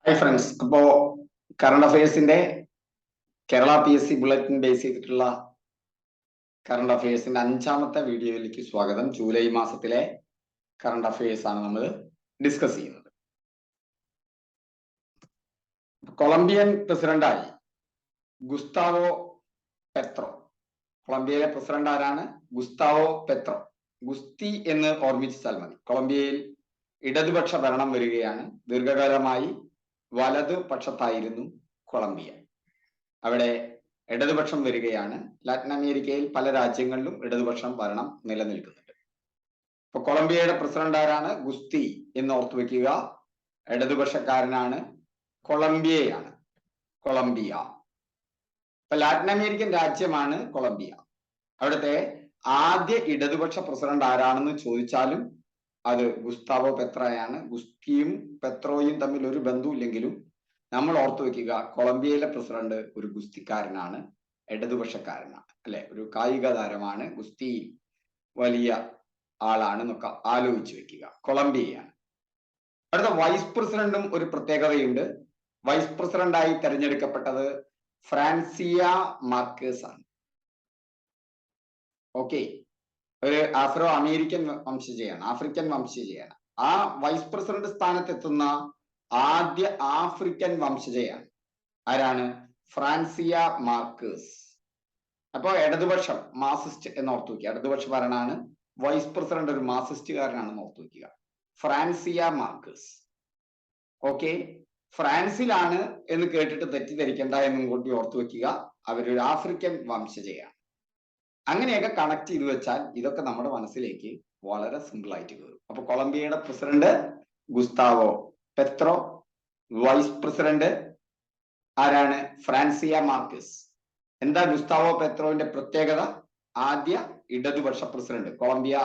Hi friends, അപ്പോ current അഫയേഴ്സിന്റെ Kerala PSC bulletin base ചെയ്തിട്ടുള്ള കറണ്ട് അഫയേഴ്സിന്റെ 5ാമത്തെ വീഡിയോയിലേക്ക് സ്വാഗതം. ജൂലൈ മാസത്തിലെ കറണ്ട് അഫയേഴ്സ് ആണ് നമ്മൾ ഡിസ്കസ് ചെയ്യുന്നത്. കൊളംബിയൻ പ്രസിഡന്റായി ഗുസ്താവോ പെത്രോ. കൊളംബിയയിലെ പ്രസിഡന്റ് ആരാണ്? ഗുസ്താവോ പെത്രോ. ഗുസ്തി എന്ന് ഓർമ്മിച്ചാൽ മതി. കൊളംബിയയിൽ ഇടതുപക്ഷ ഭരണം വരികയാണ്. ദീർഘകാലമായി വലതുപക്ഷത്തായിരുന്നു കൊളംബിയ. അവിടെ ഇടതുപക്ഷം വരികയാണ്. ലാറ്റിൻ അമേരിക്കയിൽ പല രാജ്യങ്ങളിലും ഇടതുപക്ഷം ഭരണം നിലനിൽക്കുന്നുണ്ട്. ഇപ്പൊ കൊളംബിയയുടെ പ്രസിഡന്റ് ആരാണ്? ഗുസ്തി എന്ന് ഓർത്തു വെക്കുക. ഇടതുപക്ഷക്കാരനാണ്. കൊളംബിയയാണ്. കൊളംബിയ ഇപ്പൊ ലാറ്റിൻ അമേരിക്കൻ രാജ്യമാണ് കൊളംബിയ. അവിടുത്തെ ആദ്യ ഇടതുപക്ഷ പ്രസിഡന്റ് ആരാണെന്ന് ചോദിച്ചാലും അത് ഗുസ്താവോ പെത്രോയാണ്. ഗുസ്തിയും പെത്രോയും തമ്മിൽ ഒരു ബന്ധമില്ലെങ്കിലും നമ്മൾ ഓർത്തു വെക്കുക, കൊളംബിയയിലെ പ്രസിഡന്റ് ഒരു ഗുസ്തിക്കാരനാണ്, ഇടതുപക്ഷക്കാരനാണ്, അല്ലെ? ഒരു കായിക താരമാണ്, ഗുസ്തി വലിയ ആളാണ് എന്നൊക്കെ ആലോചിച്ച് വെക്കുക. കൊളംബിയയാണ്. അടുത്ത വൈസ് പ്രസിഡന്റും ഒരു പ്രത്യേകതയുണ്ട്. വൈസ് പ്രസിഡന്റായി തെരഞ്ഞെടുക്കപ്പെട്ടത് ഫ്രാൻസിയ മാർക്കേസ് ആണ്. ഓക്കെ, ഒരു ആഫ്രോ അമേരിക്കൻ വംശജയാണ്, ആഫ്രിക്കൻ വംശജയാണ്. ആ വൈസ് പ്രസിഡന്റ് സ്ഥാനത്തെത്തുന്ന ആദ്യ ആഫ്രിക്കൻ വംശജയാണ്. ആരാണ്? ഫ്രാൻസിയ മാർക്കേസ്. അപ്പോ ഇടതുപക്ഷം, മാർസിസ്റ്റ് എന്ന് ഓർത്തു വയ്ക്കുക. ഇടതുപക്ഷ ഭരണമാണ്. വൈസ് പ്രസിഡന്റ് ഒരു മാർസിസ്റ്റുകാരനാണെന്ന് ഓർത്തു വയ്ക്കുക. ഫ്രാൻസിയ മാർക്കേസ്. ഓക്കെ, ഫ്രാൻസിലാണ് എന്ന് കേട്ടിട്ട് തെറ്റിദ്ധരിക്കേണ്ട എന്നും കൂടി ഓർത്തു വെക്കുക. അവരൊരു ആഫ്രിക്കൻ വംശജയാണ്. അങ്ങനെയൊക്കെ കണക്ട് ചെയ്ത് വെച്ചാൽ ഇതൊക്കെ നമ്മുടെ മനസ്സിലേക്ക് വളരെ സിമ്പിൾ ആയിട്ട് കയറും. അപ്പൊ കൊളംബിയയുടെ പ്രസിഡന്റ് ഗുസ്താവോ പെത്രോ, വൈസ് പ്രസിഡന്റ് ആരാണ്? ഫ്രാൻസിയ മാർക്കേസ്. എന്താ ഗുസ്താവോ പെത്രോവിന്റെ പ്രത്യേകത? ആദ്യ ഇടതുപക്ഷ പ്രസിഡന്റ്. കൊളംബിയ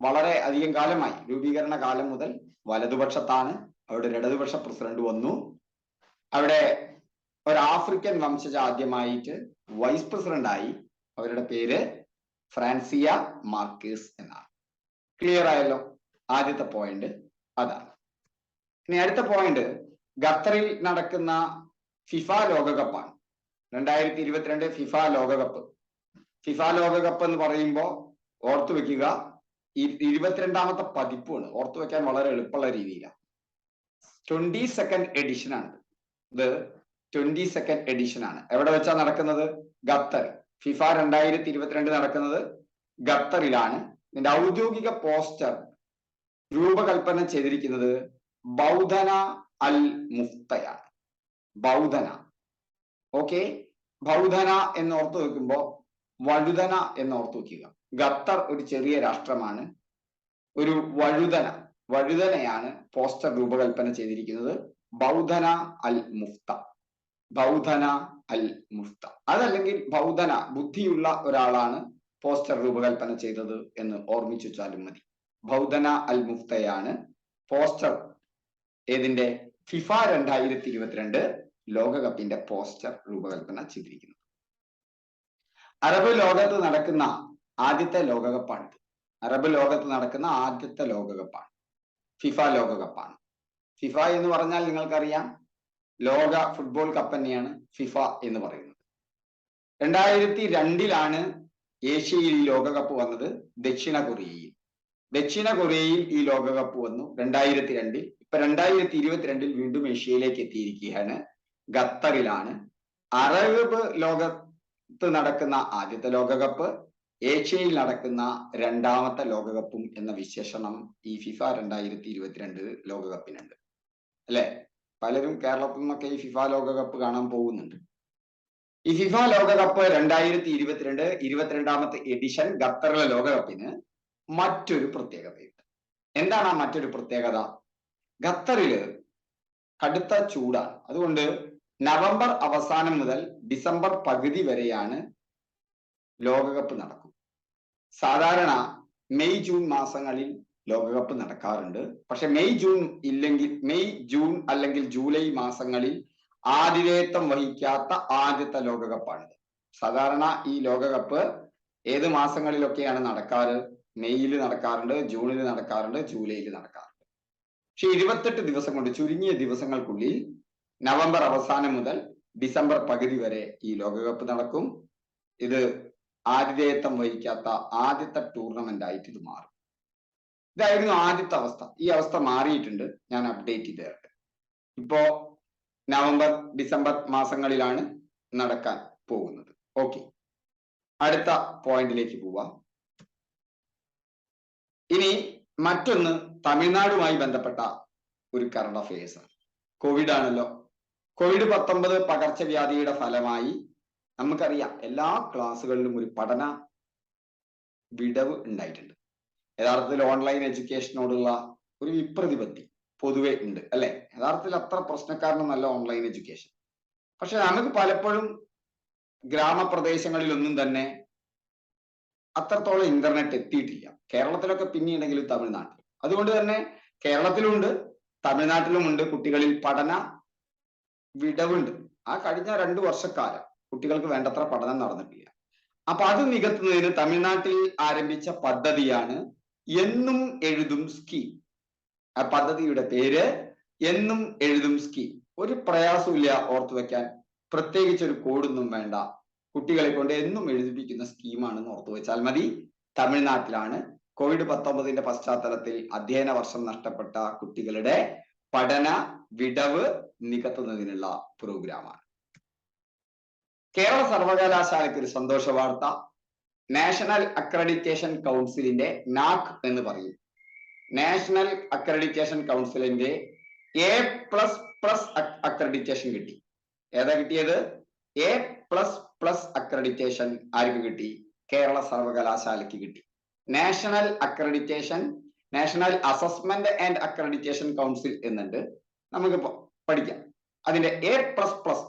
വളരെ അധികം കാലമായി, രൂപീകരണ കാലം മുതൽ വലതുപക്ഷത്താണ്. അവിടെ ഒരു ഇടതുപക്ഷ പ്രസിഡന്റ് വന്നു. അവിടെ ഒരു ആഫ്രിക്കൻ വംശജ ആദ്യമായിട്ട് വൈസ് പ്രസിഡന്റ് ആയി. അവരുടെ പേര് ഫ്രാൻസിയ മാർക്കേസ് എന്നാണ്. ക്ലിയർ ആയല്ലോ? ആദ്യത്തെ പോയിന്റ് അതാണ്. ഇനി അടുത്ത പോയിന്റ്, ഖത്തറിൽ നടക്കുന്ന ഫിഫ ലോകകപ്പാണ്. 2022 ഫിഫ ലോകകപ്പ്. ഫിഫ ലോകകപ്പ് എന്ന് പറയുമ്പോൾ ഓർത്തു വെക്കുക, 22ാമത്തെ പതിപ്പാണ്. ഓർത്തു വെക്കാൻ വളരെ എളുപ്പമുള്ള രീതിയിലാണ്. 22nd എഡിഷൻ ആണ് ഇത്. 22nd എഡിഷൻ ആണ്. എവിടെ വെച്ചാ നടക്കുന്നത്? ഖത്തർ. ഫിഫ 2022 നടക്കുന്നത് ഖത്തറിലാണ്. ഇതിന്റെ ഔദ്യോഗിക പോസ്റ്റർ രൂപകൽപ്പന ചെയ്തിരിക്കുന്നത് ബൗധന അൽ മുഫ്തയാണ്. ബൗധന. ഓക്കെ, ബൗധന എന്ന് ഓർത്തു വെക്കുമ്പോ വഴുതന എന്ന് ഓർത്തു വെക്കുക. ഖത്തർ ഒരു ചെറിയ രാഷ്ട്രമാണ്. ഒരു വഴുതനയാണ് പോസ്റ്റർ രൂപകൽപ്പന ചെയ്തിരിക്കുന്നത്. ബൗധന അൽ മുഫ്ത. ബൗധന അൽ മുഫ്ത. അതല്ലെങ്കിൽ ബൗധന, ബുദ്ധിയുള്ള ഒരാളാണ് പോസ്റ്റർ രൂപകൽപ്പന ചെയ്തത് എന്ന് ഓർമ്മിച്ചു വെച്ചാലും മതി. ബൗധന അൽ മുഫ്തയാണ് പോസ്റ്റർ ഏതിന്റെ? ഫിഫ 2022 ലോകകപ്പിന്റെ പോസ്റ്റർ രൂപകൽപ്പന ചെയ്തിരിക്കുന്നത്. അറബ് ലോകത്ത് നടക്കുന്ന ആദ്യത്തെ ലോകകപ്പാണ്. അറബ് ലോകത്ത് നടക്കുന്ന ആദ്യത്തെ ലോകകപ്പാണ്. ഫിഫ ലോകകപ്പാണ്. ഫിഫ എന്ന് പറഞ്ഞാൽ നിങ്ങൾക്കറിയാം, ലോക ഫുട്ബോൾ കപ്പ് തന്നെയാണ് ഫിഫ എന്ന് പറയുന്നത്. 2002 ഏഷ്യയിൽ ഈ ലോകകപ്പ് വന്നത്. ദക്ഷിണ കൊറിയയിൽ ഈ ലോകകപ്പ് വന്നു 2002. ഇപ്പൊ 2022 വീണ്ടും ഏഷ്യയിലേക്ക് എത്തിയിരിക്കുകയാണ്. ഖത്തറിലാണ്. അറബ് ലോകത്ത് നടക്കുന്ന ആദ്യത്തെ ലോകകപ്പ്, ഏഷ്യയിൽ നടക്കുന്ന 2ാമത്തെ ലോകകപ്പും എന്ന വിശേഷണം ഈ ഫിഫ 2022 ലോകകപ്പിനുണ്ട്, അല്ലെ? പലരും കേരളത്തിൽ നിന്നൊക്കെ ഈ ഫിഫ ലോകകപ്പ് കാണാൻ പോകുന്നുണ്ട്. ഈ ഫിഫ ലോകകപ്പ് 2022 22ാമത്തെ എഡിഷൻ ഖത്തറിലെ ലോകകപ്പിന് മറ്റൊരു പ്രത്യേകതയുണ്ട്. എന്താണ് ആ മറ്റൊരു പ്രത്യേകത? ഖത്തറില് കടുത്ത ചൂടാണ്. അതുകൊണ്ട് നവംബർ അവസാനം മുതൽ ഡിസംബർ പകുതി വരെയാണ് ലോകകപ്പ് നടക്കും. സാധാരണ മെയ് ജൂൺ മാസങ്ങളിൽ ലോകകപ്പ് നടക്കാറുണ്ട്. പക്ഷെ മെയ് ജൂൺ അല്ലെങ്കിൽ ജൂലൈ മാസങ്ങളിൽ ആതിഥേയത്വം വഹിക്കാത്ത ആദ്യത്തെ ലോകകപ്പാണിത്. സാധാരണ ഈ ലോകകപ്പ് ഏത് മാസങ്ങളിലൊക്കെയാണ് നടക്കാറ്? മെയ്യിൽ നടക്കാറുണ്ട്, ജൂണിൽ നടക്കാറുണ്ട്, ജൂലൈയിൽ നടക്കാറുണ്ട്. പക്ഷെ 28 ദിവസം കൊണ്ട്, ചുരുങ്ങിയ ദിവസങ്ങൾക്കുള്ളിൽ നവംബർ അവസാനം മുതൽ ഡിസംബർ പകുതി വരെ ഈ ലോകകപ്പ് നടക്കും. ഇത് ആതിഥേയത്വം വഹിക്കാത്ത ആദ്യത്തെ ടൂർണമെന്റ് ആയിട്ട് ഇത് മാറും. ഇതായിരുന്നു ആദ്യത്തെ അവസ്ഥ. ഈ അവസ്ഥ മാറിയിട്ടുണ്ട്, ഞാൻ അപ്ഡേറ്റ് ചെയ്ത് തരട്ടെ. ഇപ്പോ നവംബർ ഡിസംബർ മാസങ്ങളിലാണ് നടക്കാൻ പോകുന്നത്. ഓക്കെ, അടുത്ത പോയിന്റിലേക്ക് പോവാം. ഇനി മറ്റൊന്ന് തമിഴ്നാടുമായി ബന്ധപ്പെട്ട ഒരു കറണ്ട് അഫയേഴ്സ് ആണ്. കോവിഡ് ആണല്ലോ. COVID-19 പകർച്ചവ്യാധിയുടെ ഫലമായി നമുക്കറിയാം എല്ലാ ക്ലാസ്സുകളിലും ഒരു പഠന വിടവ് ഉണ്ടായിട്ടുണ്ട്. യഥാർത്ഥത്തിൽ ഓൺലൈൻ എഡ്യൂക്കേഷനോടുള്ള ഒരു വിപ്രതിപത്തി പൊതുവെ ഉണ്ട് അല്ലെ. യഥാർത്ഥത്തിൽ അത്ര പ്രശ്നക്കാരനൊന്നല്ല ഓൺലൈൻ എഡ്യൂക്കേഷൻ. പക്ഷെ നമുക്ക് പലപ്പോഴും ഗ്രാമപ്രദേശങ്ങളിലൊന്നും തന്നെ അത്രത്തോളം ഇന്റർനെറ്റ് എത്തിയിട്ടില്ല. കേരളത്തിലൊക്കെ പിന്നീടെങ്കിലും തമിഴ്നാട്ടിൽ. അതുകൊണ്ട് തന്നെ കേരളത്തിലുമുണ്ട് തമിഴ്നാട്ടിലുമുണ്ട് കുട്ടികളിൽ പഠന വിടവുണ്ട്. ആ കഴിഞ്ഞ 2 വർഷക്കാലം കുട്ടികൾക്ക് വേണ്ടത്ര പഠനം നടന്നിട്ടില്ല. അപ്പൊ അത് നികത്തുന്നതിന് തമിഴ്നാട്ടിൽ ആരംഭിച്ച പദ്ധതിയാണ് എന്നും എഴുതും സ്കീം. ആ പദ്ധതിയുടെ പേര് എന്നും എഴുതും സ്കീം. ഒരു പ്രയാസമില്ല ഓർത്തു വെക്കാൻ, പ്രത്യേകിച്ച് ഒരു കോഡൊന്നും വേണ്ട. കുട്ടികളെ കൊണ്ട് എന്നും എഴുതിപ്പിക്കുന്ന സ്കീമാണെന്ന് ഓർത്തു വെച്ചാൽ മതി. തമിഴ്നാട്ടിലാണ് COVID-19 പശ്ചാത്തലത്തിൽ അധ്യയന വർഷം നഷ്ടപ്പെട്ട കുട്ടികളുടെ പഠന വിടവ് നികത്തുന്നതിനുള്ള പ്രോഗ്രാമാണ്. കേരള സർവകലാശാലയ്ക്ക് ഒരു സന്തോഷ വാർത്ത. നാഷണൽ അക്രഡിറ്റേഷൻ കൗൺസിലിന്റെ നാക് എന്ന് പറയും. നാഷണൽ അക്രഡിറ്റേഷൻ കൗൺസിലിന്റെ A++ അക്രഡിറ്റേഷൻ കിട്ടി. ഏതാ കിട്ടിയത്? A++ അക്രഡിറ്റേഷൻ ആർക്ക് കിട്ടി? കേരള സർവകലാശാലയ്ക്ക് കിട്ടി. National accreditation, national Assessment and accreditation council എന്നുണ്ട്, നമുക്ക് പഠിക്കാം. അതിന്റെ A++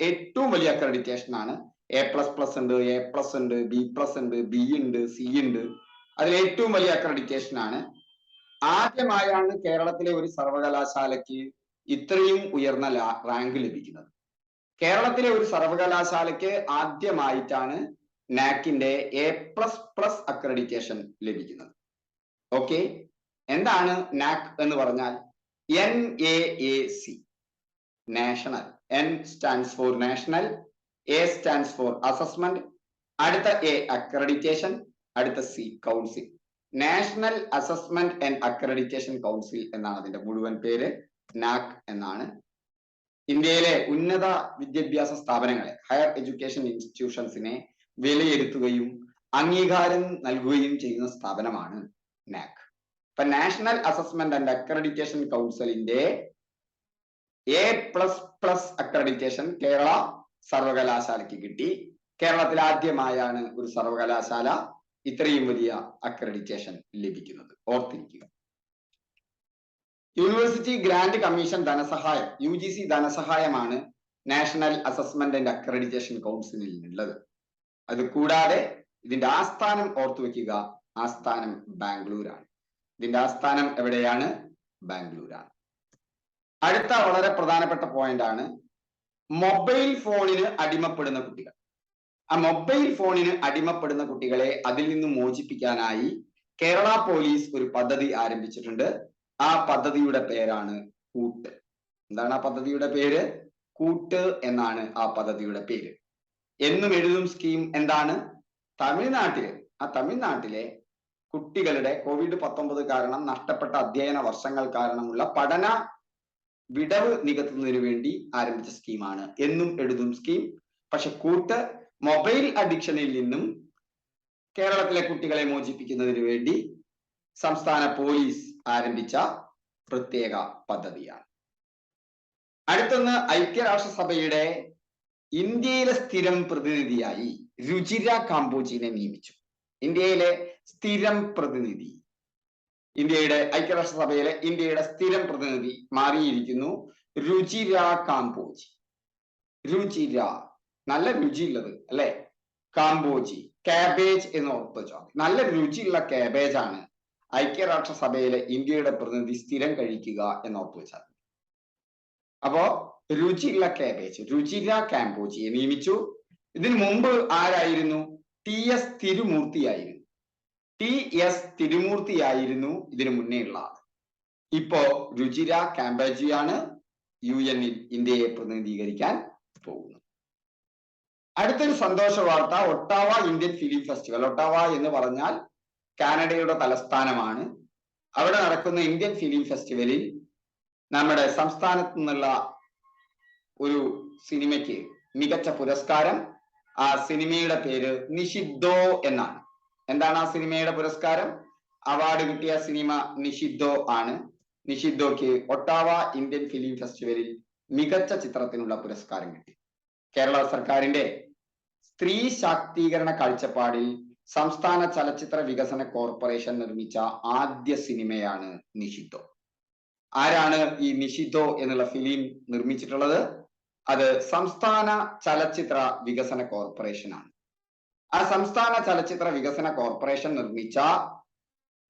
ഏറ്റവും വലിയ അക്രഡിറ്റേഷൻ ആണ്. A++ ഉണ്ട്, A+ ഉണ്ട്, B+ ഉണ്ട്, B ഉണ്ട്, C ഉണ്ട്. അതിൽ ഏറ്റവും വലിയ അക്രഡിറ്റേഷൻ ആണ്. ആദ്യമായാണ് കേരളത്തിലെ ഒരു സർവകലാശാലയ്ക്ക് ഇത്രയും ഉയർന്ന റാങ്ക് ലഭിക്കുന്നത്. കേരളത്തിലെ ഒരു സർവകലാശാലയ്ക്ക് ആദ്യമായിട്ടാണ് നാക്കിന്റെ A++ അക്രഡിറ്റേഷൻ ലഭിക്കുന്നത്. ഓക്കെ, എന്താണ് നാക് എന്ന് പറഞ്ഞാൽ? NAAC, national. N stands for national, A stands for assessment, അടുത്ത A അക്രഡിറ്റേഷൻ, അടുത്ത C council. National Assessment and accreditation council എന്നാണ് അതിന്റെ മുഴുവൻ പേര്. നാക് എന്നാണ്. ഇന്ത്യയിലെ ഉന്നത വിദ്യാഭ്യാസ സ്ഥാപനങ്ങളെ, ഹയർ എഡ്യൂക്കേഷൻ ഇൻസ്റ്റിറ്റ്യൂഷൻസിനെ വിലയിരുത്തുകയും അംഗീകാരം നൽകുകയും ചെയ്യുന്ന സ്ഥാപനമാണ് നാക്. ഇപ്പൊ നാഷണൽ അസസ്മെന്റ് ആൻഡ് അക്രഡിറ്റേഷൻ കൗൺസിലിന്റെ A++ അക്രഡിറ്റേഷൻ കേരള സർവകലാശാലയ്ക്ക് കിട്ടി. കേരളത്തിൽ ആദ്യമായാണ് ഒരു സർവകലാശാല ഇത്രയും വലിയ അക്രഡിറ്റേഷൻ ലഭിക്കുന്നത്. ഓർത്തിരിക്കുക. യൂണിവേഴ്സിറ്റി ഗ്രാന്റ് കമ്മീഷൻ ധനസഹായം, UGC ധനസഹായമാണ് നാഷണൽ അസസ്മെന്റ് ആൻഡ് അക്രഡിറ്റേഷൻ കൗൺസിലിൽ ഉള്ളത്. അത് കൂടാതെ ഇതിന്റെ ആസ്ഥാനം ഓർത്തു വെക്കുക, ആസ്ഥാനം ബാംഗ്ലൂരാണ്. ഇതിന്റെ ആസ്ഥാനം എവിടെയാണ്? ബാംഗ്ലൂരാണ്. അടുത്ത വളരെ പ്രധാനപ്പെട്ട പോയിന്റ് ആണ് മൊബൈൽ ഫോണിന് അടിമപ്പെടുന്ന കുട്ടികൾ. ആ മൊബൈൽ ഫോണിന് അടിമപ്പെടുന്ന കുട്ടികളെ അതിൽ നിന്ന് മോചിപ്പിക്കാനായി കേരള പോലീസ് ഒരു പദ്ധതി ആരംഭിച്ചിട്ടുണ്ട്. ആ പദ്ധതിയുടെ പേരാണ് കൂട്ട്. എന്താണ് ആ പദ്ധതിയുടെ പേര്? കൂട്ട് എന്നാണ് ആ പദ്ധതിയുടെ പേര്. എന്നും എഴുതും സ്കീം എന്താണ്? തമിഴ്നാട്ടിലെ കുട്ടികളുടെ COVID-19 കാരണം നഷ്ടപ്പെട്ട അധ്യയന വർഷങ്ങൾ കാരണമുള്ള പഠന വിടവ് നികത്തുന്നതിന് വേണ്ടി ആരംഭിച്ച സ്കീമാണ് എന്നും എഴുതും സ്കീം. പക്ഷെ കൂട്ട് മൊബൈൽ അഡിക്ഷനിൽ നിന്നും കേരളത്തിലെ കുട്ടികളെ മോചിപ്പിക്കുന്നതിന് വേണ്ടി സംസ്ഥാന പോലീസ് ആരംഭിച്ച പ്രത്യേക പദ്ധതിയാണ്. അടുത്തൊന്ന് ഐക്യരാഷ്ട്രസഭയുടെ ഇന്ത്യയിലെ സ്ഥിരം പ്രതിനിധിയായി രുചിര കാംബോജിനെ നിയമിച്ചു. ഇന്ത്യയിലെ സ്ഥിരം പ്രതിനിധി, ഐക്യരാഷ്ട്രസഭയിലെ ഇന്ത്യയുടെ സ്ഥിരം പ്രതിനിധി മാറിയിരിക്കുന്നു രുചിര കാംബോജി. രുചിര, നല്ല രുചിയുള്ളത് അല്ലെ? കാംബോജി, കാബേജ് എന്ന് ഓർത്ത് വെച്ചാൽ നല്ല രുചിയുള്ള കാബേജ് ആണ് ഐക്യരാഷ്ട്രസഭയിലെ ഇന്ത്യയുടെ പ്രതിനിധി സ്ഥിരം കഴിക്കുക എന്ന് ഓർത്ത് വെച്ചാൽ. അപ്പോ രുചിയുള്ള കാബേജ്, രുചിര കാംബോജിയെ നിയമിച്ചു. ഇതിനു മുമ്പ് ആരായിരുന്നു? TS തിരുമൂർത്തിയായിരുന്നു. TS തിരുമൂർത്തിയായിരുന്നു ഇതിനു മുന്നേ ഉള്ള ആൾ. ഇപ്പോ രുചിര കാംബോജിയാണ് UN ഇന്ത്യയെ പ്രതിനിധീകരിക്കാൻ പോകുന്നത്. അടുത്തൊരു സന്തോഷ വാർത്ത, Ottawa Indian film festival. Ottawa എന്ന് പറഞ്ഞാൽ കാനഡയുടെ തലസ്ഥാനമാണ്. അവിടെ നടക്കുന്ന ഇന്ത്യൻ ഫിലിം ഫെസ്റ്റിവലിൽ നമ്മുടെ സംസ്ഥാനത്തു നിന്നുള്ള ഒരു സിനിമയ്ക്ക് മികച്ച പുരസ്കാരം. ആ സിനിമയുടെ പേര് നിഷിദ്ധോ എന്നാണ്. എന്താണ് ആ സിനിമയുടെ പുരസ്കാരം? അവാർഡ് കിട്ടിയ സിനിമ നിഷിദ്ധോ ആണ്. നിഷിദ്ധോക്ക് ഒട്ടാവ ഇന്ത്യൻ ഫിലിം ഫെസ്റ്റിവലിൽ മികച്ച ചിത്രത്തിനുള്ള പുരസ്കാരം കിട്ടി. കേരള സർക്കാരിന്റെ സ്ത്രീ ശാക്തീകരണ കാഴ്ചപ്പാടിൽ സംസ്ഥാന ചലച്ചിത്ര വികസന കോർപ്പറേഷൻ നിർമ്മിച്ച ആദ്യ സിനിമയാണ് നിഷിദ്ധോ. ആരാണ് ഈ നിഷിദ്ധോ എന്നുള്ള ഫിലിം നിർമ്മിച്ചിട്ടുള്ളത്? അത് സംസ്ഥാന ചലച്ചിത്ര വികസന കോർപ്പറേഷൻ ആണ്. ആ സംസ്ഥാന ചലച്ചിത്ര വികസന കോർപ്പറേഷൻ നിർമ്മിച്ച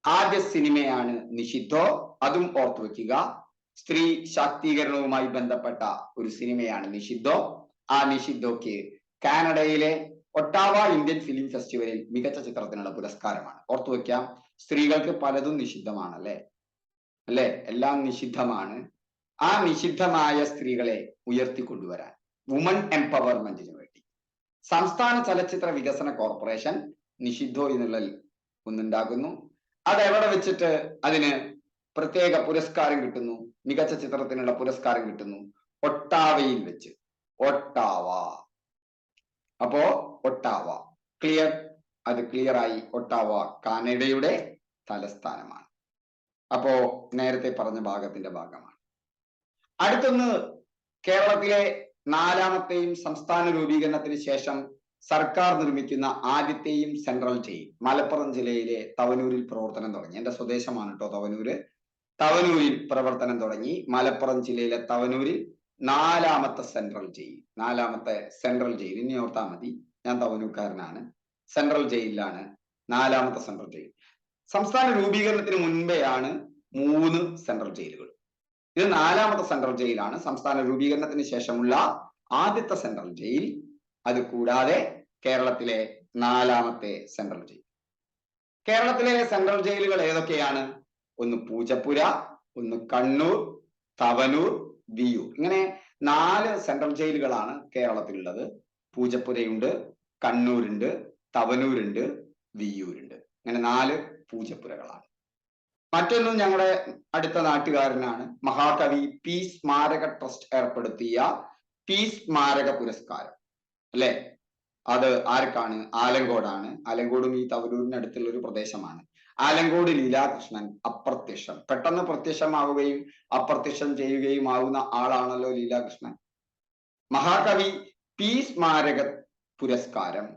ആദ്യ സിനിമയാണ് നിഷിദ്ധോ. അതും ഓർത്തു വെക്കുക, സ്ത്രീ ശാക്തീകരണവുമായി ബന്ധപ്പെട്ട ഒരു സിനിമയാണ് നിഷിദ്ധോ. ആ നിഷിദ്ധോക്ക് കാനഡയിലെ ഒട്ടാവ ഇന്ത്യൻ ഫിലിം ഫെസ്റ്റിവലിൽ മികച്ച ചിത്രത്തിനുള്ള പുരസ്കാരമാണ്. ഓർത്തു വെക്കാം, സ്ത്രീകൾക്ക് പലതും നിഷിദ്ധമാണ് അല്ലെ? എല്ലാം നിഷിദ്ധമാണ്. ആ നിഷിദ്ധമായ സ്ത്രീകളെ ഉയർത്തിക്കൊണ്ടുവരാൻ, വുമൺ എംപവർമെന്റിന് വേണ്ടി സംസ്ഥാന ചലച്ചിത്ര വികസന കോർപ്പറേഷൻ നിഷിദ്ധോ എന്നുള്ള ഒന്നുണ്ടാകുന്നു. അതെവിടെ വെച്ചിട്ട് അതിന് പ്രത്യേക പുരസ്കാരം കിട്ടുന്നു? മികച്ച ചിത്രത്തിനുള്ള പുരസ്കാരം കിട്ടുന്നു ഒട്ടാവയിൽ വെച്ച്. ഒട്ടാവ. അപ്പോ ഒട്ടാവ ക്ലിയർ? അത് ക്ലിയർ ആയി. ഒട്ടാവ കാനഡയുടെ തലസ്ഥാനമാണ്. അപ്പോ നേരത്തെ പറഞ്ഞ ഭാഗത്തിന്റെ ഭാഗമാണ്. അടുത്തൊന്ന്, കേരളത്തിലെ 4ാമത്തെയും സംസ്ഥാന രൂപീകരണത്തിന് ശേഷം സർക്കാർ നിർമ്മിക്കുന്ന ആദ്യത്തെയും സെൻട്രൽ ജയിൽ മലപ്പുറം ജില്ലയിലെ തവനൂരിൽ പ്രവർത്തനം തുടങ്ങി. എന്റെ സ്വദേശമാണ് കേട്ടോ തവനൂര്. തവനൂരിൽ പ്രവർത്തനം തുടങ്ങി. മലപ്പുറം ജില്ലയിലെ തവനൂരിൽ 4ാമത്തെ സെൻട്രൽ ജയിൽ. ഇനി ഓർത്താ മതി, ഞാൻ തവനൂർക്കാരനാണ്. സെൻട്രൽ ജയിലിലാണ് 4ാമത്തെ സെൻട്രൽ ജയിൽ. സംസ്ഥാന രൂപീകരണത്തിന് മുൻപെയാണ് 3 സെൻട്രൽ ജയിലുകൾ. ഇത് 4ാമത്തെ സെൻട്രൽ ജയിലാണ്. സംസ്ഥാന രൂപീകരണത്തിന് ശേഷമുള്ള ആദ്യത്തെ സെൻട്രൽ ജയിൽ. അത് കൂടാതെ കേരളത്തിലെ 4ാമത്തെ സെൻട്രൽ ജയിൽ. കേരളത്തിലെ സെൻട്രൽ ജയിലുകൾ ഏതൊക്കെയാണ്? ഒന്ന് പൂജപ്പുര, ഒന്ന് കണ്ണൂർ, തവനൂർ, വിയ്യൂർ. ഇങ്ങനെ 4 സെൻട്രൽ ജയിലുകളാണ് കേരളത്തിലുള്ളത്. പൂജപ്പുരയുണ്ട്, കണ്ണൂരുണ്ട്, തവനൂരുണ്ട്, വിയ്യൂരുണ്ട്. അങ്ങനെ 4 പൂജപ്പുരകളാണ്. മറ്റൊന്നും ഞങ്ങളുടെ അടുത്ത നാട്ടുകാരനാണ്. മഹാകവി പി സ്മാരക ട്രസ്റ്റ് ഏർപ്പെടുത്തിയ പി സ്മാരക പുരസ്കാരം അല്ലെ? അത് ആർക്കാണ്? ആലങ്കോടാണ്. ആലങ്കോടും ഈ തവനൂരിന് അടുത്തുള്ള ഒരു പ്രദേശമാണ്. ആലങ്കോട് ലീലാകൃഷ്ണൻ അപ്രത്യക്ഷം, പെട്ടെന്ന് പ്രത്യക്ഷമാവുകയും അപ്രത്യക്ഷം ചെയ്യുകയും ആവുന്ന ആളാണല്ലോ ലീലാകൃഷ്ണൻ. മഹാകവി പി സ്മാരക പുരസ്കാരം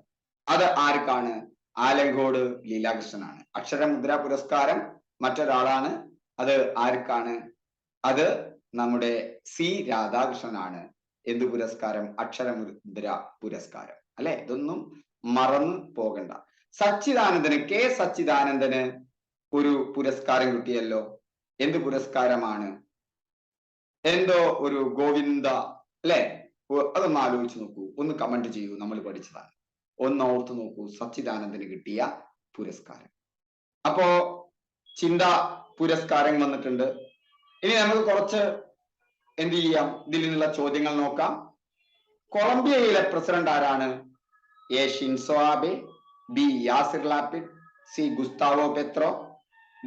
അത് ആർക്കാണ്? ആലങ്കോട് ലീലാകൃഷ്ണനാണ്. അക്ഷരമുദ്ര പുരസ്കാരം മറ്റൊരാളാണ്. അത് ആർക്കാണ്? അത് നമ്മുടെ സി രാധാകൃഷ്ണനാണ്. എന്ത് പുരസ്കാരം? അക്ഷരമുദ്ര പുരസ്കാരം അല്ലെ? ഇതൊന്നും മറന്നു പോകണ്ട. സച്ചിദാനന്ദന്, കെ സച്ചിദാനന്ദന് ഒരു പുരസ്കാരം കിട്ടിയല്ലോ. എന്ത് പുരസ്കാരമാണ്? എന്തോ ഒരു ഗോവിന്ദ അല്ലെ? അതൊന്ന് ആലോചിച്ച് നോക്കൂ, ഒന്ന് കമന്റ് ചെയ്യൂ. നമ്മൾ പഠിച്ചതാണ്, ഒന്ന് ഓർത്ത് നോക്കൂ. സച്ചിദാനന്ദന് കിട്ടിയ പുരസ്കാരം. അപ്പോ ചിന്ത പുരസ്കാരം വന്നിട്ടുണ്ട്. ഇനി നമുക്ക് കുറച്ച് എന്ത് ചെയ്യാം, ഇതിൽ നിന്നുള്ള ചോദ്യങ്ങൾ നോക്കാം. കൊളംബിയയിലെ പ്രസിഡന്റ് ആരാണ്? A Shinzo Abe, B Yasir Lapid, C Gustavo Petro,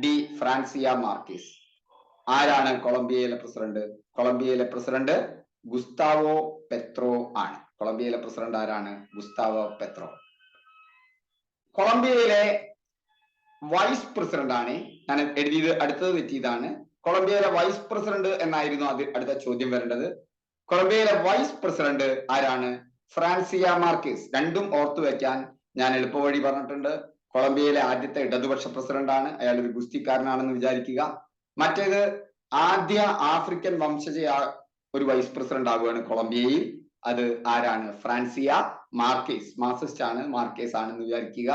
D Francia Marquez. ആരാണ് കൊളംബിയയിലെ പ്രസിഡന്റ്? കൊളംബിയയിലെ പ്രസിഡന്റ് ഗുസ്താവോ പെത്രോ ആണ്. കൊളംബിയയിലെ പ്രസിഡന്റ് ആരാണ്? Gustavo Petro. കൊളംബിയയിലെ വൈസ് പ്രസിഡന്റ് ആണ്. ഞാൻ എഴുതിയത് അടുത്തത് തെറ്റിയതാണ്. കൊളംബിയയിലെ വൈസ് പ്രസിഡന്റ് എന്നായിരുന്നു അത് അടുത്ത ചോദ്യം വരേണ്ടത്. കൊളംബിയയിലെ വൈസ് പ്രസിഡന്റ് ആരാണ്? ഫ്രാൻസിയ മാർക്കേസ്. രണ്ടും ഓർത്തു വെക്കാൻ ഞാൻ എളുപ്പവഴി പറഞ്ഞിട്ടുണ്ട്. കൊളംബിയയിലെ ആദ്യത്തെ ഇടതുപക്ഷ പ്രസിഡന്റ് ആണ്. അയാൾ ഒരു ഗുസ്തിക്കാരനാണെന്ന് വിചാരിക്കുക. മറ്റേത് ആദ്യ ആഫ്രിക്കൻ വംശജ ഒരു വൈസ് പ്രസിഡന്റ് ആവുകയാണ് കൊളംബിയയിൽ. അത് ആരാണ്? ഫ്രാൻസിയ മാർക്കേസ്. മാർക്സിസ്റ്റ് ആണ്, മാർക്കേസ് ആണെന്ന് വിചാരിക്കുക.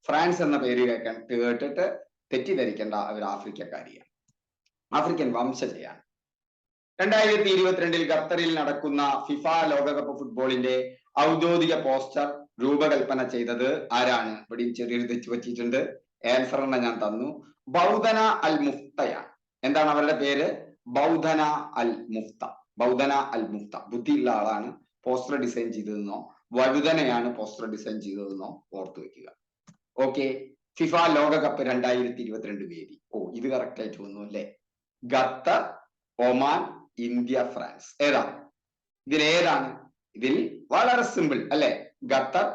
ഫ്രാൻസ് എന്ന പേര് കേട്ടിട്ട് തെറ്റിദ്ധരിക്കേണ്ട, അവർ ആഫ്രിക്കക്കാരിയാണ്, ആഫ്രിക്കൻ വംശജയാണ്. 2022 ഖത്തറിൽ നടക്കുന്ന ഫിഫ ലോകകപ്പ് ഫുട്ബോളിന്റെ ഔദ്യോഗിക പോസ്റ്റർ രൂപകൽപ്പന ചെയ്തത് ആരാണ്? ഇവിടെയും ചെറിയൊരു തെറ്റ് പറ്റിയിട്ടുണ്ട്. ആൻസർ ഞാൻ തന്നു. ബൗദന അൽ മുഫ്തയാണ്. എന്താണ് അവരുടെ പേര്? ബൗധന അൽ മുഫ്ത. ബൗധന അൽ മുഫ്ത. ബുദ്ധിയുള്ള ആളാണ് പോസ്റ്റർ ഡിസൈൻ ചെയ്തതെന്നോ വഴുതനയാണ് പോസ്റ്റർ ഡിസൈൻ ചെയ്തതെന്നോ ഓർത്തു വെക്കുക. ഓക്കെ. ഫിഫ ലോകകപ്പ് 2022 വേദി. ഇത് കറക്റ്റ് ആയിട്ട് വന്നു അല്ലേ? Qatar, Oman, India, France. ഏതാണ് ഇതിലേതാണ്? ഇതിൽ വളരെ സിമ്പിൾ അല്ലെ? ഖത്തർ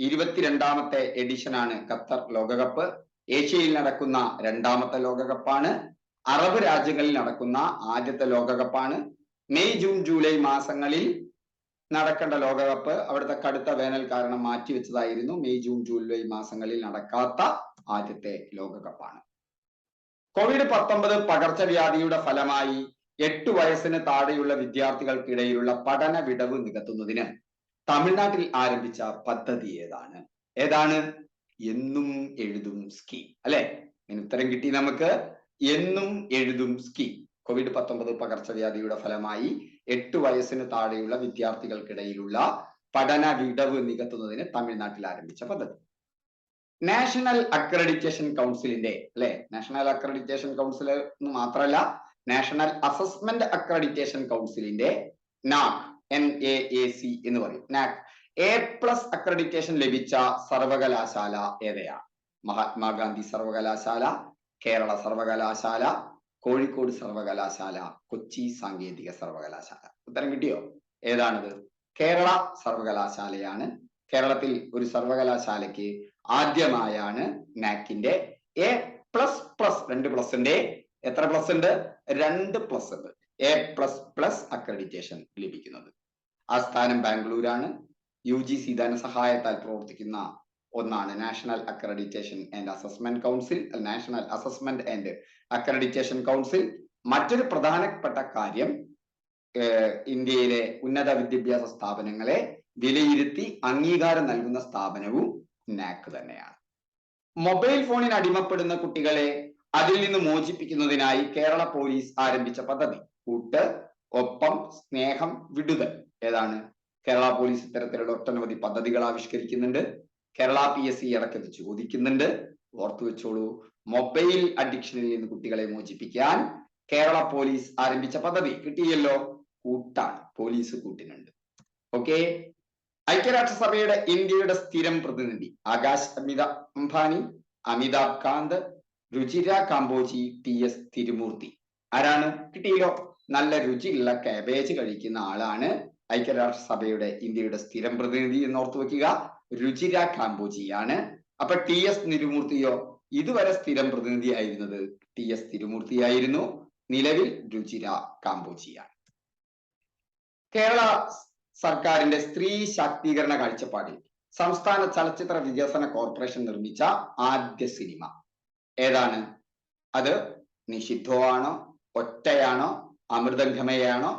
22ാമത്തെ എഡിഷൻ ആണ് ഖത്തർ ലോകകപ്പ്. ഏഷ്യയിൽ നടക്കുന്ന 2ാമത്തെ ലോകകപ്പാണ്. അറബ് രാജ്യങ്ങളിൽ നടക്കുന്ന ആദ്യത്തെ ലോകകപ്പാണ്. മെയ് ജൂൺ ജൂലൈ മാസങ്ങളിൽ നടക്കേണ്ട ലോകകപ്പ് അവിടുത്തെ കടുത്ത വേനൽ കാരണം മാറ്റിവെച്ചതായിരുന്നു. മെയ് ജൂൺ ജൂലൈ മാസങ്ങളിൽ നടക്കാത്ത ആദ്യത്തെ ലോകകപ്പാണ്. COVID-19 പകർച്ചവ്യാധിയുടെ ഫലമായി 8 വയസ്സിന് താഴെയുള്ള വിദ്യാർത്ഥികൾക്കിടയിലുള്ള പഠന വിടവ് നികത്തുന്നതിന് തമിഴ്നാട്ടിൽ ആരംഭിച്ച പദ്ധതി ഏതാണ്? ഏതാണ്? എന്നും എഴുതും സ്കീം അല്ലെ? ഉത്തരം കിട്ടി നമുക്ക്. എന്നും എഴുതും സ്കീം. COVID-19 പകർച്ചവ്യാധിയുടെ ഫലമായി 8 വയസ്സിന് താഴെയുള്ള വിദ്യാർത്ഥികൾക്കിടയിലുള്ള പഠന വിടവ് നികത്തുന്നതിന് തമിഴ്നാട്ടിൽ ആരംഭിച്ച പദ്ധതി. നാഷണൽ അക്രഡിറ്റേഷൻ കൗൺസിലിന്റെ അല്ലെ? നാഷണൽ അക്രഡിറ്റേഷൻ കൗൺസിൽ എന്ന് മാത്രമല്ല, നാഷണൽ അസസ്മെന്റ് അക്രഡിറ്റേഷൻ കൗൺസിലിന്റെ നാക്, NAAC എന്ന് പറയും, നാക് A+ അക്രഡിറ്റേഷൻ ലഭിച്ച സർവകലാശാല ഏതെയാണ്? മഹാത്മാഗാന്ധി സർവകലാശാല, കേരള സർവകലാശാല, കോഴിക്കോട് സർവകലാശാല, കൊച്ചി സാങ്കേതിക സർവകലാശാല. ഉത്തരം കിട്ടിയോ? ഏതാണിത്? കേരള സർവകലാശാലയാണ്. കേരളത്തിൽ ഒരു സർവകലാശാലയ്ക്ക് ആദ്യമായാണ് നാക്കിന്റെ A++, 2 പ്ലസിന്റെ എത്ര പ്ലസ് ഉണ്ട്? 2 പ്ലസ് ഉണ്ട്. A++ അക്രഡിറ്റേഷൻ ലഭിക്കുന്നത്. ആസ്ഥാനം ബാംഗ്ലൂരാണ്. UGC ധനസഹായത്താൽ പ്രവർത്തിക്കുന്ന ഒന്നാണ് national accreditation and assessment council. National Assessment and accreditation council. മറ്റൊരു പ്രധാനപ്പെട്ട കാര്യം, ഇന്ത്യയിലെ ഉന്നത വിദ്യാഭ്യാസ സ്ഥാപനങ്ങളെ വിലയിരുത്തി അംഗീകാരം നൽകുന്ന സ്ഥാപനവും നാക് തന്നെയാണ്. മൊബൈൽ ഫോണിന് അടിമപ്പെടുന്ന കുട്ടികളെ അതിൽ നിന്ന് മോചിപ്പിക്കുന്നതിനായി കേരള പോലീസ് ആരംഭിച്ച പദ്ധതി. കൂട്ട്, ഒപ്പം, സ്നേഹം, വിടുതൽ. ഏതാണ്? കേരള പോലീസ് ഇത്തരത്തിലുള്ള ഒട്ടനവധി പദ്ധതികൾ ആവിഷ്കരിക്കുന്നുണ്ട്. കേരള PSC ഇടയ്ക്കത് ചോദിക്കുന്നുണ്ട്. ഓർത്തു വെച്ചോളൂ. മൊബൈൽ അഡിക്ഷനിൽ നിന്ന് കുട്ടികളെ മോചിപ്പിക്കാൻ കേരള പോലീസ് ആരംഭിച്ച പദ്ധതി കിട്ടിയല്ലോ. കൂട്ടാണ്. പോലീസ് കൂട്ടിനുണ്ട്. ഓക്കെ. ഐക്യരാഷ്ട്രസഭയുടെ ഇന്ത്യയുടെ സ്ഥിരം പ്രതിനിധി ആകാശ് അംബാനി, അമിതാഭ് കാന്ത്, രുചിര കാംബോജി, PS തിരുമൂർത്തി. ആരാണ്? കിട്ടിയല്ലോ. നല്ല രുചിയുള്ള കാബേജ് കഴിക്കുന്ന ആളാണ് ഐക്യരാഷ്ട്രസഭയുടെ ഇന്ത്യയുടെ സ്ഥിരം പ്രതിനിധി എന്ന് ഓർത്തു വെക്കുക. രുചിര കാംബോജിയാണ്. അപ്പൊ TS തിരുമൂർത്തിയോ? ഇതുവരെ സ്ഥിരം പ്രതിനിധി ആയിരുന്നത് TS തിരുമൂർത്തിയായിരുന്നു. നിലവിൽ രുചിര കാംബോജിയാണ്. കേരള സർക്കാരിന്റെ സ്ത്രീ ശാക്തീകരണ കാഴ്ചപ്പാടിൽ സംസ്ഥാന ചലച്ചിത്ര വികസന കോർപ്പറേഷൻ നിർമ്മിച്ച ആദ്യ സിനിമ ഏതാണ്? അത് നിഷിദ്ധമാണോ, ഒറ്റയാണോ, അമൃതംഗമയാണോ,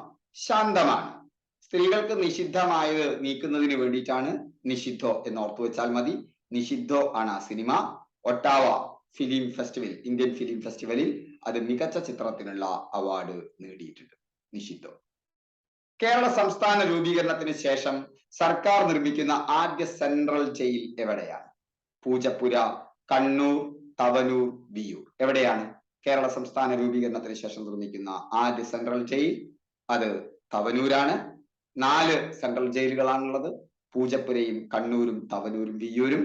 ശാന്തമാണ്? സ്ത്രീകൾക്ക് നിഷിദ്ധമായത് നീക്കുന്നതിന് വേണ്ടിയിട്ടാണ് നിഷിദ്ധോ എന്ന് ഓർത്തു വെച്ചാൽ മതി. നിഷിദ്ധോ ആണ് ആ cinema. Ottawa film festival, Indian film ഫെസ്റ്റിവലിൽ അത് മികച്ച ചിത്രത്തിനുള്ള അവാർഡ് നേടിയിട്ടുണ്ട്. നിഷിദ്ധോ. കേരള സംസ്ഥാന രൂപീകരണത്തിന് ശേഷം സർക്കാർ നിർമ്മിക്കുന്ന ആദ്യ സെൻട്രൽ ജയിൽ എവിടെയാണ്? പൂജപ്പുര, കണ്ണൂർ, തവനൂർ, വിയൂർ. എവിടെയാണ്? കേരള സംസ്ഥാന രൂപീകരണത്തിന് ശേഷം നിർമ്മിക്കുന്ന ആദ്യ സെൻട്രൽ ജയിൽ അത് തവനൂരാണ്. 4 സെൻട്രൽ ജയിലുകളാണുള്ളത്. പൂജപ്പുരയും കണ്ണൂരും തവനൂരും വിയ്യൂരും.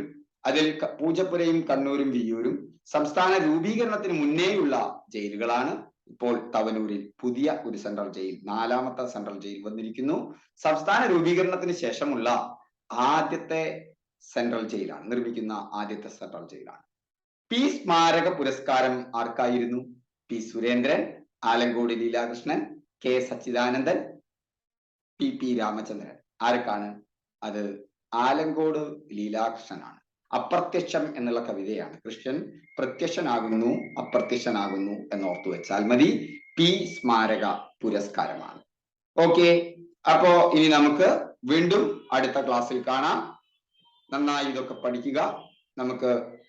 അതിൽ പൂജപ്പുരയും കണ്ണൂരും വിയ്യൂരും സംസ്ഥാന രൂപീകരണത്തിന് മുന്നേയുള്ള ജയിലുകളാണ്. ഇപ്പോൾ തവനൂരിൽ പുതിയ ഒരു സെൻട്രൽ ജയിൽ, 4ാമത്തെ സെൻട്രൽ ജയിൽ വന്നിരിക്കുന്നു. സംസ്ഥാന രൂപീകരണത്തിന് ശേഷമുള്ള ആദ്യത്തെ സെൻട്രൽ ജയിലാണ്, നിർമ്മിക്കുന്ന ആദ്യത്തെ സെൻട്രൽ ജയിലാണ്. P സ്മാരക പുരസ്കാരം ആർക്കായിരുന്നു? P Surendran, Alankode Leelakrishnan, K Sachidanandan, PP Ramachandran. ആർക്കാണ്? അത് ആലങ്കോട് ലീലാകൃഷ്ണനാണ്. അപ്രത്യക്ഷം എന്നുള്ള കവിതയാണ്. കൃഷ്ണൻ പ്രത്യക്ഷനാകുന്നു, അപ്രത്യക്ഷനാകുന്നു എന്നോർത്തു വെച്ചാൽ മതി. P സ്മാരക പുരസ്കാരമാണ്. ഓക്കെ. അപ്പോ ഇനി നമുക്ക് വീണ്ടും അടുത്ത ക്ലാസ്സിൽ കാണാം. നന്നായി ഇതൊക്കെ പഠിക്കുക. നമുക്ക്